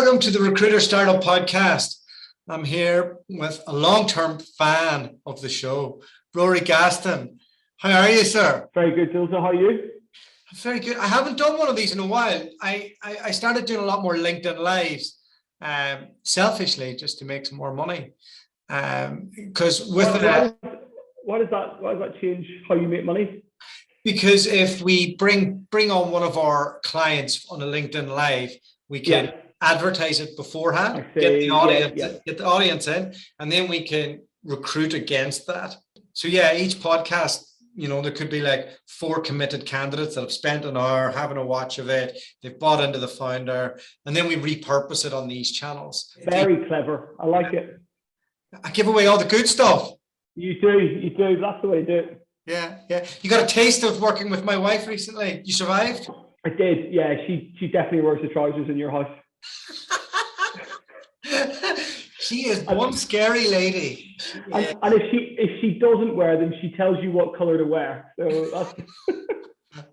Welcome to the Recruiter Startup Podcast. I'm here with a long-term fan of the show, Rory Gaston. How are you, sir? Very good, Dilsa. How are you? Very good. I haven't done one of these in a while. I started doing a lot more LinkedIn Lives, selfishly, just to make some more money. Because why does that change how you make money? Because if we bring on one of our clients on a LinkedIn Live, we can advertise it beforehand, get the audience in, and then we can recruit against that. So each podcast, there could be like 4 committed candidates that have spent an hour having a watch of it. They've bought into the founder, and then we repurpose it on these channels. Very clever. I like it. I give away all the good stuff. You do. That's the way to do it. Yeah. You got a taste of working with my wife recently. You survived? I did. Yeah, she definitely wears the trousers in your house. She is one scary lady. And if she doesn't wear them, she tells you what color to wear. So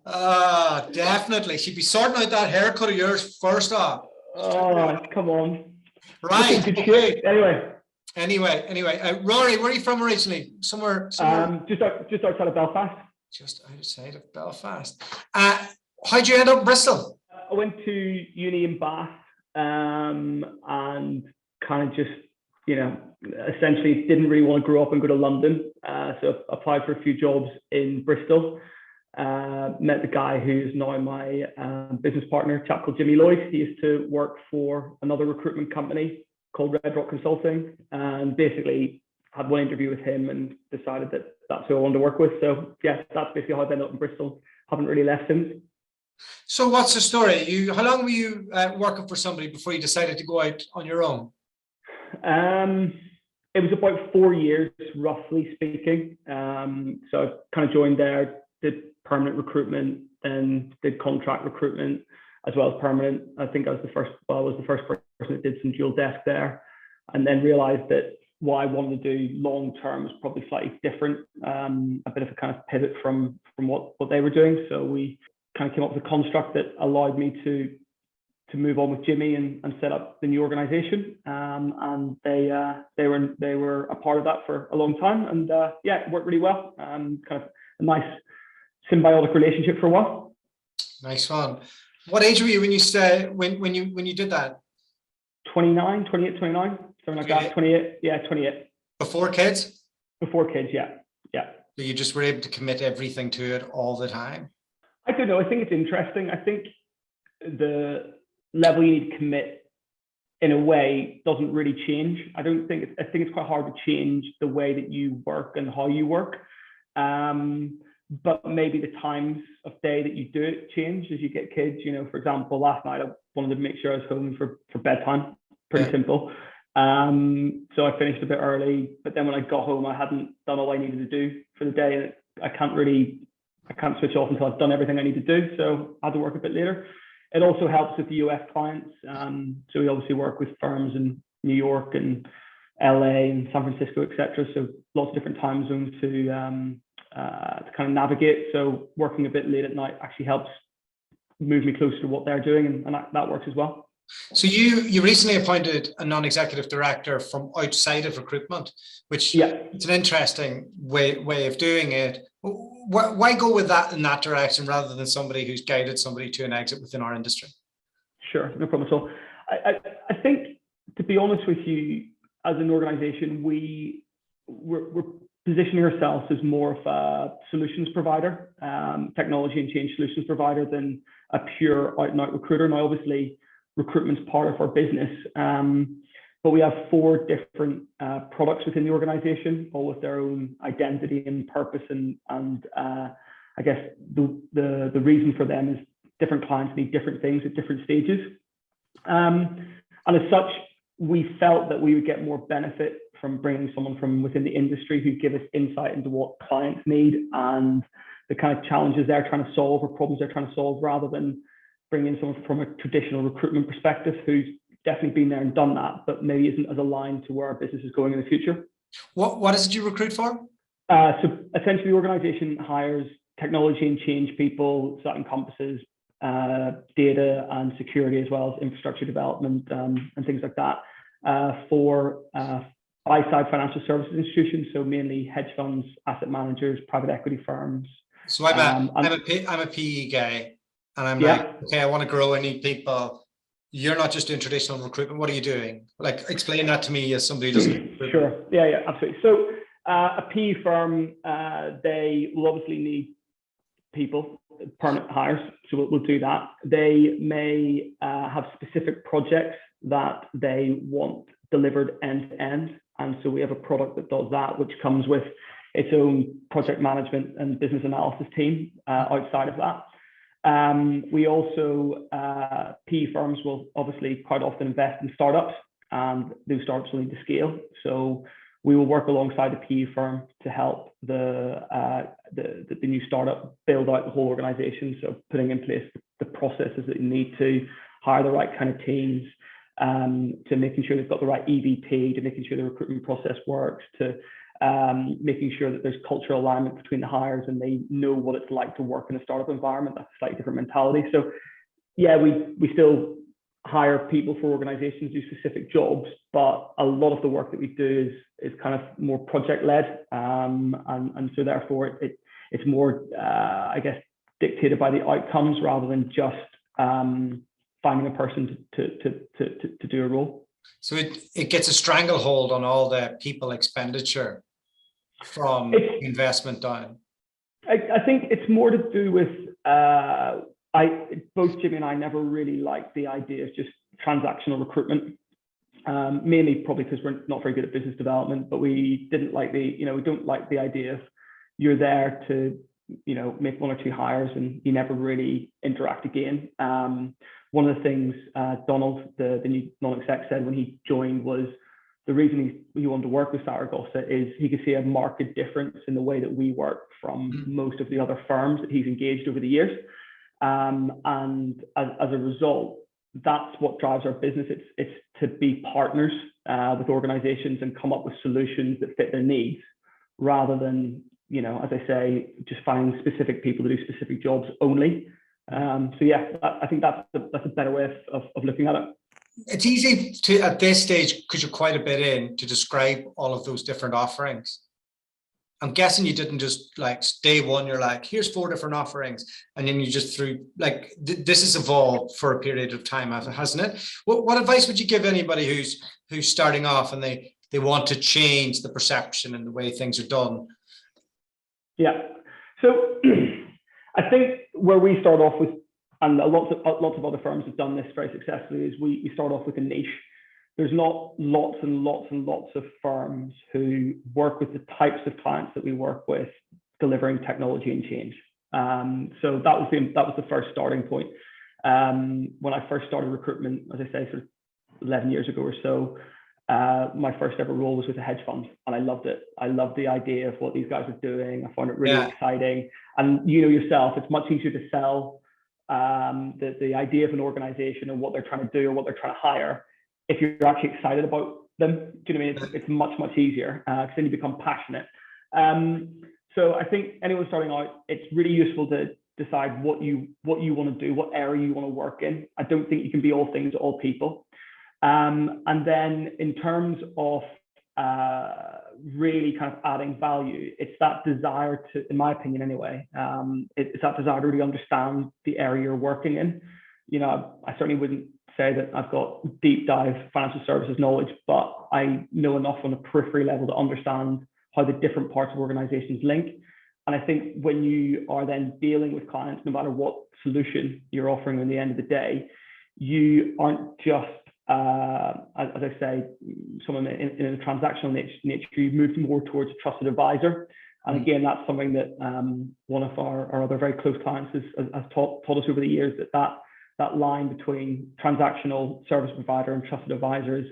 that's definitely. She'd be sorting out that haircut of yours first off. Oh, come on. Right. Okay. Anyway, Rory, where are you from originally? Somewhere. Just outside of Belfast. Just outside of Belfast. How'd you end up in Bristol? I went to uni in Bath, and kind of just, essentially didn't really want to grow up and go to London. So applied for a few jobs in Bristol. Met the guy who's now my business partner, a chap called Jimmy Lloyd. He used to work for another recruitment company called Red Rock Consulting, and basically had one interview with him and decided that that's who I wanted to work with. So that's basically how I ended up in Bristol. Haven't really left since. So what's the story? How long were you working for somebody before you decided to go out on your own? It was about 4 years, roughly speaking. So I kind of joined there, did permanent recruitment, then did contract recruitment as well as permanent. I think I was the first person that did some dual desk there, and then realized that what I wanted to do long term was probably slightly different, a bit of a kind of pivot from what they were doing. So we kind of came up with a construct that allowed me to move on with Jimmy and set up the new organization. And they were a part of that for a long time, and it worked really well. Kind of a nice symbiotic relationship for a while. Nice one. What age were you when you did that? 29, something like that. 28. Yeah, 28. Before kids? Before kids, yeah. So you just were able to commit everything to it all the time? I don't know. I think it's interesting. I think the level you need to commit in a way doesn't really change. I think it's quite hard to change the way that you work and how you work. But maybe the times of day that you do it change as you get kids. For example, last night I wanted to make sure I was home for bedtime. Pretty simple. So I finished a bit early, but then when I got home, I hadn't done all I needed to do for the day. And I can't switch off until I've done everything I need to do. So I had to work a bit later. It also helps with the US clients. So we obviously work with firms in New York and LA and San Francisco, etc. So lots of different time zones to kind of navigate. So working a bit late at night actually helps move me closer to what they're doing, and that works as well. So you recently appointed a non-executive director from outside of recruitment, which it's an interesting way of doing it. Why go with that in that direction rather than somebody who's guided somebody to an exit within our industry? Sure, no problem at all. I think, to be honest with you, as an organization, we're positioning ourselves as more of a solutions provider, technology and change solutions provider, than a pure out and out recruiter. Now, obviously, recruitment's part of our business, but we have 4 different products within the organization, all with their own identity and purpose, and I guess the reason for them is different clients need different things at different stages, and as such, we felt that we would get more benefit from bringing someone from within the industry who give us insight into what clients need and the kind of challenges they're trying to solve or problems they're trying to solve, rather than bringing in someone from a traditional recruitment perspective who's definitely been there and done that, but maybe isn't as aligned to where our business is going in the future. What is it you recruit for? So essentially, the organization hires technology and change people. So that encompasses data and security, as well as infrastructure development and things like that for buy-side financial services institutions, so mainly hedge funds, asset managers, private equity firms. So I'm a PE guy, and I'm like, okay, I want to grow. I need people. You're not just doing traditional recruitment. What are you doing? Like, explain that to me as somebody who doesn't. Sure. Yeah, absolutely. So a PE firm, they will obviously need people, permanent hires. So we'll do that. They may have specific projects that they want delivered end to end. And so we have a product that does that, which comes with its own project management and business analysis team outside of that. We also, PE firms will obviously quite often invest in startups, and those startups will need to scale. So we will work alongside the PE firm to help the new startup build out the whole organization. So putting in place the processes that you need to hire the right kind of teams, to making sure they've got the right EVP, to making sure the recruitment process works, to making sure that there's cultural alignment between the hires and they know what it's like to work in a startup environment. That's a slightly different mentality. So yeah, we still hire people for organizations do specific jobs, but a lot of the work that we do is kind of more project led, and so therefore it's more I guess dictated by the outcomes rather than just finding a person to do a role. So it gets a stranglehold on all the people expenditure from investment down. I think it's more to do with both Jimmy and I never really liked the idea of just transactional recruitment, mainly probably because we're not very good at business development, but we didn't like we don't like the idea of you're there to make one or two hires and you never really interact again. One of the things Donald, the new non-exec, said when he joined was the reason he wanted to work with Saragossa is he could see a marked difference in the way that we work from most of the other firms that he's engaged over the years. And as a result, that's what drives our business. It's to be partners with organizations and come up with solutions that fit their needs, rather than, as I say, just finding specific people to do specific jobs only. So yeah, I think that's a better way of looking at it. It's easy to, at this stage, because you're quite a bit in, to describe all of those different offerings. I'm guessing you didn't just like day one, you're like, here's 4 different offerings. And then you just threw like, this has evolved for a period of time, hasn't it? What advice would you give anybody who's starting off and they want to change the perception and the way things are done? Yeah. So I think where we start off with, and lots of other firms have done this very successfully, is we start off with a niche. There's not lots and lots and lots of firms who work with the types of clients that we work with, delivering technology and change. So that was the first starting point. When I first started recruitment, as I say, sort of 11 years ago or so, my first ever role was with a hedge fund, and I loved it. I loved the idea of what these guys are doing. I found it really exciting. And yourself, it's much easier to sell the idea of an organization and what they're trying to do or what they're trying to hire if you're actually excited about them. Do you know what I mean? It's much easier because then you become passionate. So I think anyone starting out, it's really useful to decide what you want to do, what area you want to work in. I don't think you can be all things to all people. And then in terms of really kind of adding value, it's that desire to, in my opinion anyway, it's that desire to really understand the area you're working in. I certainly wouldn't say that I've got deep dive financial services knowledge, but I know enough on a periphery level to understand how the different parts of organizations link. And I think when you are then dealing with clients, no matter what solution you're offering at the end of the day, you aren't just as I say, someone in a transactional nature, you move more towards a trusted advisor. And again, that's something that one of our other very close clients has taught us over the years, that line between transactional service provider and trusted advisor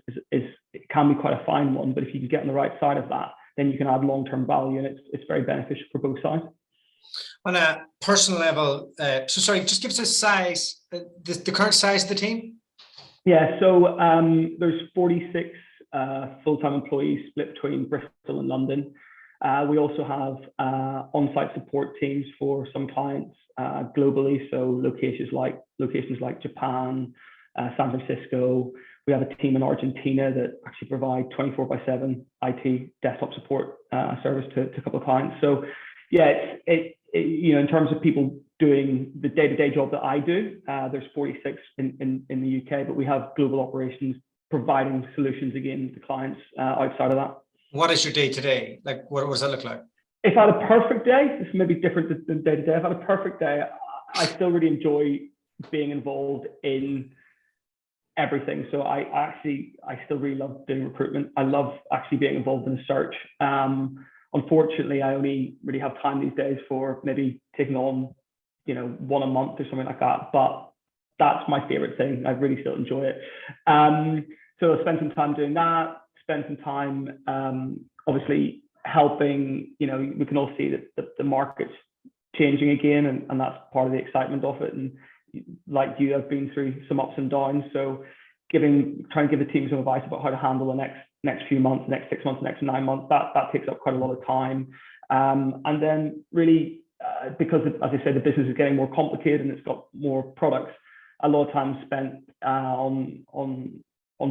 it can be quite a fine one, but if you can get on the right side of that, then you can add long-term value, and it's very beneficial for both sides. On a personal level, just give us a size, the current size of the team. Yeah, so there's 46 full-time employees split between Bristol and London. We also have on-site support teams for some clients globally. So locations like Japan, San Francisco. We have a team in Argentina that actually provide 24/7 IT desktop support service to a couple of clients. So yeah, in terms of people doing the day-to-day job that I do, there's 46 in the UK, but we have global operations providing solutions again to clients outside of that. What is your day-to-day? Like, what does that look like? If I had a perfect day, this may be different than day-to-day. If I had a perfect day, I still really enjoy being involved in everything. So I still really love doing recruitment. I love actually being involved in a search. Unfortunately, I only really have time these days for maybe taking on, one a month or something like that. But that's my favorite thing. I really still enjoy it. So I spend some time doing that. Spend some time, obviously helping. We can all see that the market's changing again, and that's part of the excitement of it. And like you, I've been through some ups and downs. So trying to give the team some advice about how to handle the next few months, next 6 months, next 9 months, that takes up quite a lot of time. And then really, because as I said, the business is getting more complicated and it's got more products, a lot of time spent on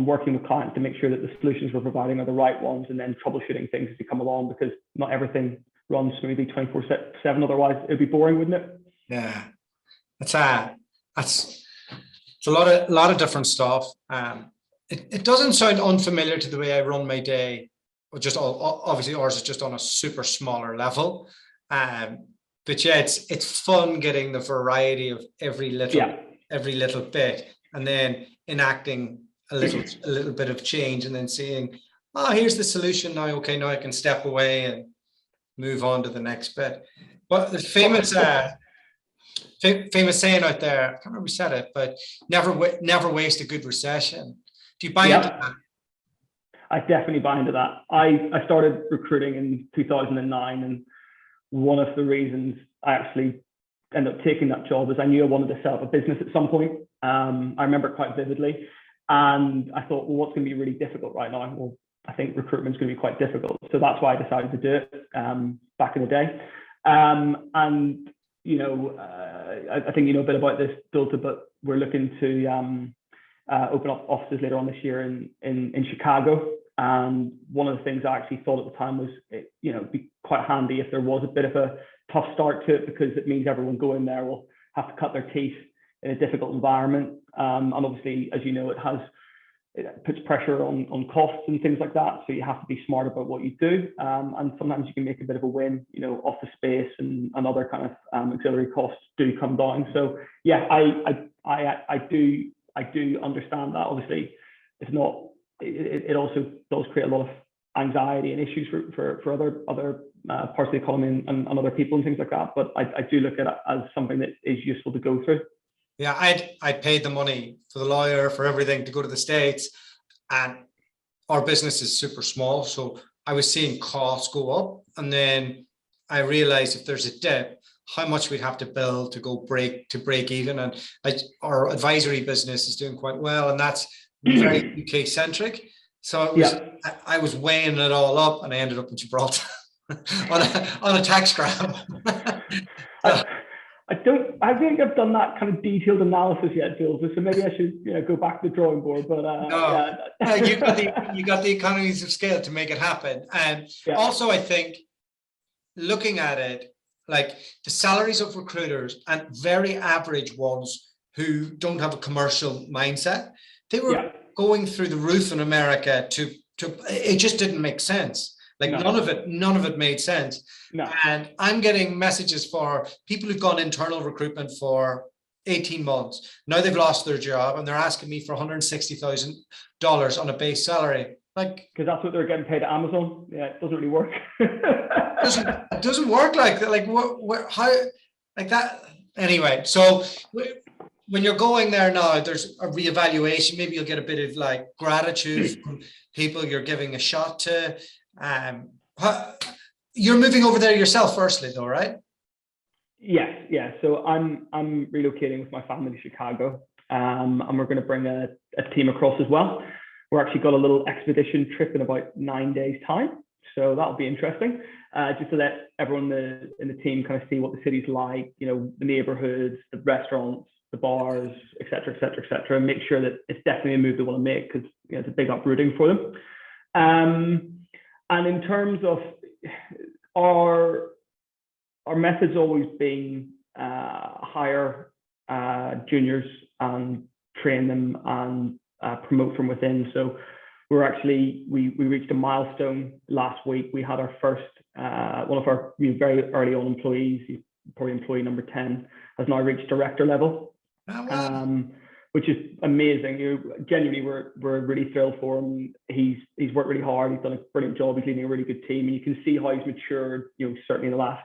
working with clients to make sure that the solutions we're providing are the right ones, and then troubleshooting things as they come along, because not everything runs smoothly 24/7. Otherwise, it'd be boring, wouldn't it? Yeah, it's a lot of different stuff. It doesn't sound unfamiliar to the way I run my day. Obviously ours is just on a super smaller level. But yeah, it's fun getting the variety of every little bit, and then enacting a little bit of change, and then seeing, here's the solution now. Okay, now I can step away and move on to the next bit. But the famous saying out there, I can't remember who said it, but never waste a good recession. Do you buy into that? I definitely buy into that. I started recruiting in 2009, and one of the reasons I actually ended up taking that job is I knew I wanted to set up a business at some point. I remember it quite vividly. And I thought, well, what's going to be really difficult right now? Well, I think recruitment's going to be quite difficult. So that's why I decided to do it back in the day. And, I think you know a bit about this, Dualta, but we're looking to open up offices later on this year in Chicago. And one of the things I actually thought at the time was, it'd be quite handy if there was a bit of a tough start to it, because it means everyone going there will have to cut their teeth in a difficult environment. And obviously, as you know, it puts pressure on costs and things like that. So you have to be smart about what you do. And sometimes you can make a bit of a win, office space and other kind of auxiliary costs do come down. So yeah, I do understand that. Obviously, it also does create a lot of anxiety and issues for other parts of the economy and other people and things like that. But I do look at it as something that is useful to go through. Yeah, I paid the money for the lawyer, for everything, to go to the States, and our business is super small. So I was seeing costs go up, and then I realized if there's a dip, how much we'd have to build to break even. And our advisory business is doing quite well, and that's very UK centric. So I was weighing it all up, and I ended up in Gibraltar on a tax grab. I think I've done that kind of detailed analysis yet, Phil. So maybe I should, go back to the drawing board. But you got the economies of scale to make it happen. And also, I think looking at it, like the salaries of recruiters and very average ones who don't have a commercial mindset, they were going through the roof in America. It just didn't make sense. Like none of it made sense. No. And I'm getting messages for people who've gone internal recruitment for 18 months. Now they've lost their job and they're asking me for $160,000 on a base salary. Like, because that's what they're getting paid at Amazon. Yeah, it doesn't really work. it doesn't work like that. Like how like that. Anyway, so when you're going there now, there's a reevaluation. Maybe you'll get a bit of like gratitude from people you're giving a shot to. You're moving over there yourself, firstly, though, right? Yes, yeah. So I'm relocating with my family to Chicago, and we're going to bring a team across as well. We're actually got a little expedition trip in about 9 days' time. So that'll be interesting, just to let everyone in the team kind of see what the city's like, you know, the neighborhoods, the restaurants, the bars, et cetera, et cetera, et cetera, and make sure that it's definitely a move they want to make, because, you know, it's a big uprooting for them. And in terms of our method's always been hire juniors and train them and promote from within. So we reached a milestone last week. We had our first one of our very early on employees, he's probably employee number 10, has now reached director level. Oh, wow. Which is amazing. Genuinely, we're really thrilled for him. He's worked really hard. He's done a brilliant job. He's leading a really good team, and you can see how he's matured. You know, certainly in the last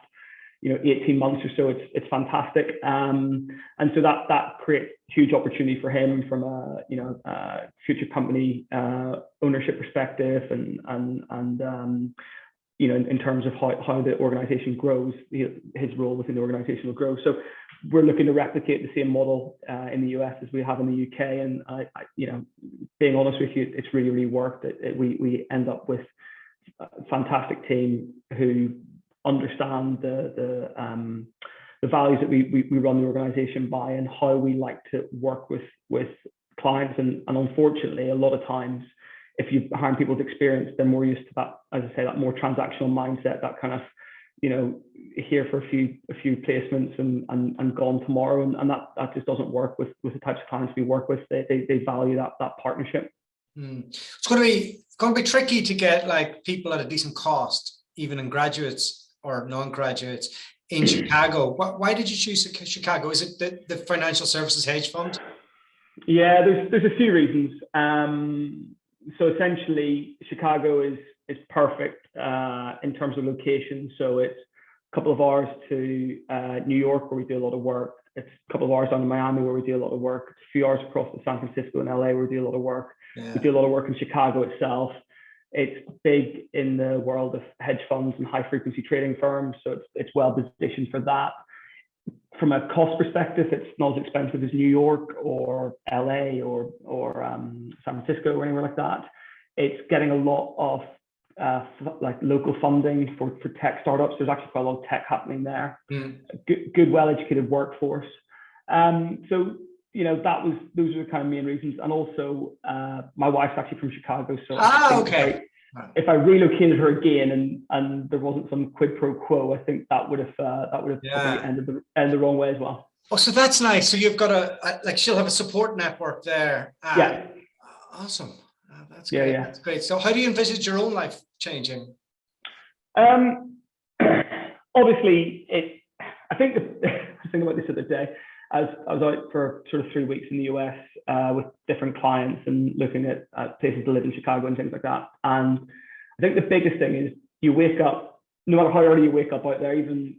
18 months or so. It's fantastic. And so that creates huge opportunity for him from a future company ownership perspective, and in terms of how the organization grows, his role within the organization will grow. So we're looking to replicate the same model in the US as we have in the UK. And being honest with you, it's really, really worked. We end up with a fantastic team who understand the values that we run the organization by, and how we like to work with clients. And unfortunately, a lot of times, if you hire people with experience, they're more used to that, as I say, that more transactional mindset, that kind of, here for a few placements and gone tomorrow. And that just doesn't work with the types of clients we work with. They value that partnership. It's going to be tricky to get like people at a decent cost, even in graduates or non-graduates in Chicago. Why did you choose Chicago? Is it the financial services hedge fund? Yeah, there's a few reasons. So essentially, Chicago is perfect in terms of location. So it's a couple of hours to New York, where we do a lot of work. It's a couple of hours down to Miami, where we do a lot of work. It's a few hours across to San Francisco and LA, where we do a lot of work. Yeah. We do a lot of work in Chicago itself. It's big in the world of hedge funds and high frequency trading firms. So it's well positioned for that. From a cost perspective, it's not as expensive as New York or LA or San Francisco or anywhere like that. It's getting a lot of like local funding for tech startups. There's actually quite a lot of tech happening there. Good, well-educated workforce. So those are the kind of main reasons. And also, my wife's actually from Chicago, so okay. If I relocated her again and there wasn't some quid pro quo, I think that would have probably ended the wrong way as well. Oh, so that's nice. So you've got she'll have a support network there. Yeah. Awesome. That's great. Yeah. That's great. So how do you envisage your own life changing? Obviously, I think about this the other day. I was out for sort of 3 weeks in the US with different clients and looking at places to live in Chicago and things like that. And I think the biggest thing is you wake up, no matter how early you wake up out there, even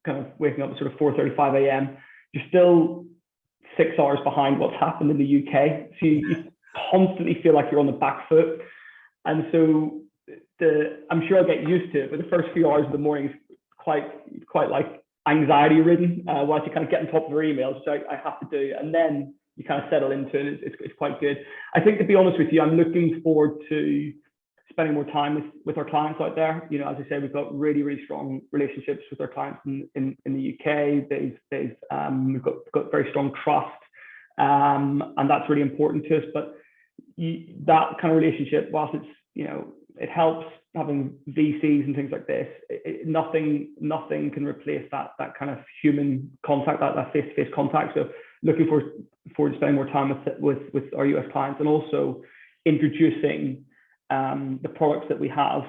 kind of waking up at sort of 4:35 a.m., you're still 6 hours behind what's happened in the UK. So you constantly feel like you're on the back foot. And so I'm sure I'll get used to it, but the first few hours of the morning is quite like anxiety ridden whilst you kind of get on top of your emails, which I have to do, and then you kind of settle into it. It's quite good. I think, to be honest with you, I'm looking forward to spending more time with our clients out there. As I say, we've got really, really strong relationships with our clients in the UK. We've got very strong trust, and that's really important to us. But that kind of relationship, whilst it helps having VCs and things like this, nothing can replace that kind of human contact, that face-to-face contact. So looking forward to spending more time with our US clients, and also introducing the products that we have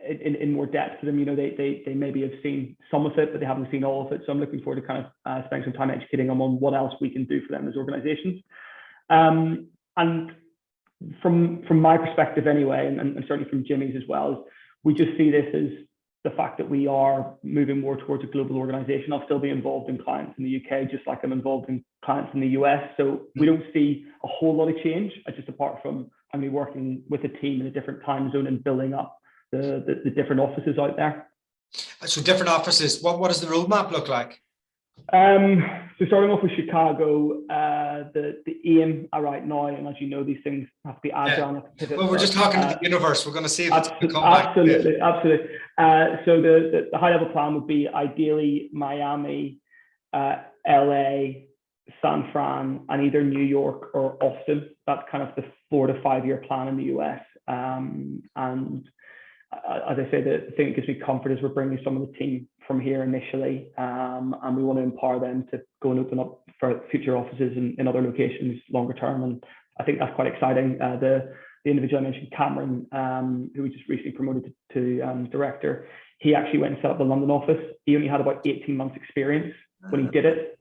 in more depth to them. They maybe have seen some of it, but they haven't seen all of it. So I'm looking forward to kind of spending some time educating them on what else we can do for them as organizations. And from my perspective anyway, and certainly from Jimmy's as well, we just see this as the fact that we are moving more towards a global organization. I'll still be involved in clients in the UK, just like I'm involved in clients in the US. So we don't see a whole lot of change, just apart from I'm working with a team in a different time zone and building up the different offices out there. So different offices, what does the roadmap look like? So starting off with Chicago, the aim right now, and as you know, these things have to be agile. Yeah. Well, we're just talking to the universe. We're going to see if it's going to come absolutely, back. Absolutely. So the high level plan would be ideally Miami, LA, San Fran, and either New York or Austin. That's kind of the 4 to 5 year plan in the US. And as I say, the thing that gives me comfort is we're bringing some of the team from here initially, and we want to empower them to go and open up for future offices in other locations longer term. And I think that's quite exciting. The individual I mentioned, Cameron, who we just recently promoted to director, he actually went and set up the London office. He only had about 18 months experience when he did it,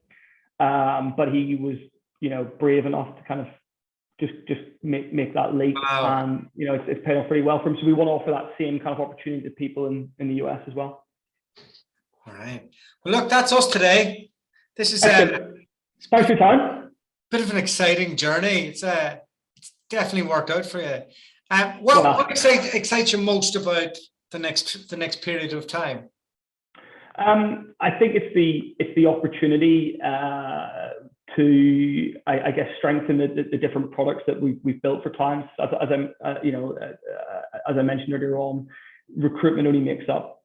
but he was, brave enough to kind of just make that leap. Wow. And it's paid off pretty well for him. So we want to offer that same kind of opportunity to people in the US as well. All right. Well, look, that's us today. This is thanks for your time. Bit of an exciting journey. It's definitely worked out for you. What excites you most about the next period of time? I think it's the opportunity to, I guess, strengthen the different products that we've built for clients. As I mentioned earlier on, recruitment only makes up.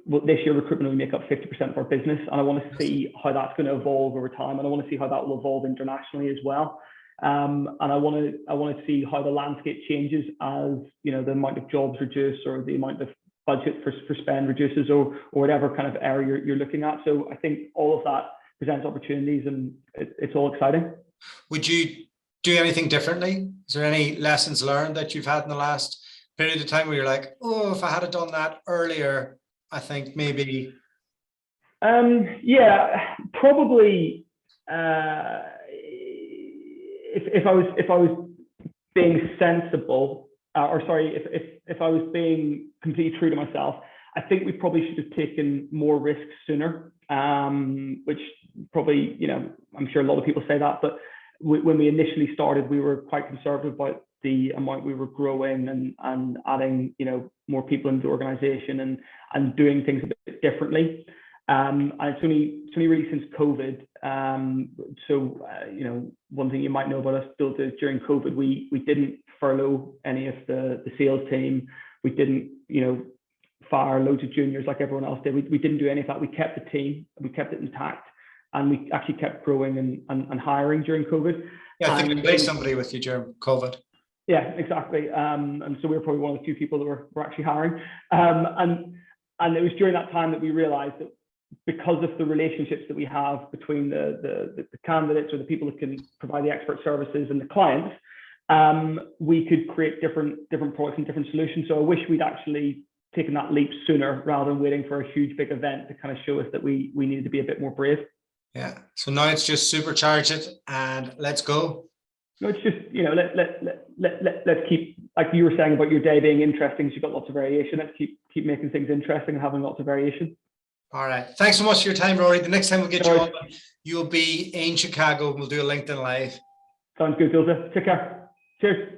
Well, this year, recruitment only make up 50% of our business, and I want to see how that's going to evolve over time, and I want to see how that will evolve internationally as well. And I want to see how the landscape changes as the amount of jobs reduce or the amount of budget for spend reduces or whatever kind of area you're looking at. So I think all of that presents opportunities, and it's all exciting. Would you do anything differently? Is there any lessons learned that you've had in the last period of time where you're like, oh, if I had done that earlier, I think maybe. Yeah, probably. If I was being sensible, if I was being completely true to myself, I think we probably should have taken more risks sooner. Which probably, I'm sure a lot of people say that, but when we initially started, we were quite conservative about the amount we were growing and adding, more people into the organization and doing things a bit differently. And it's only really since COVID. One thing you might know about us still is during COVID, we didn't furlough any of the sales team. We didn't, fire loads of juniors like everyone else did. We didn't do any of that. We kept the team, we kept it intact, and we actually kept growing and hiring during COVID. Yeah, I think we placed somebody with you during COVID. Yeah, exactly. And so we were probably one of the few people that were actually hiring. And it was during that time that we realized that because of the relationships that we have between the candidates or the people that can provide the expert services and the clients, we could create different products and different solutions. So I wish we'd actually taken that leap sooner rather than waiting for a huge big event to kind of show us that we needed to be a bit more brave. Yeah. So now it's just supercharge it and let's go. No, it's just, let's keep, like you were saying about your day being interesting, so you've got lots of variation. Let's keep making things interesting and having lots of variation. All right. Thanks so much for your time, Rory. The next time we'll get you on, you'll be in Chicago and we'll do a LinkedIn Live. Sounds good, Doherty. Take care. Cheers.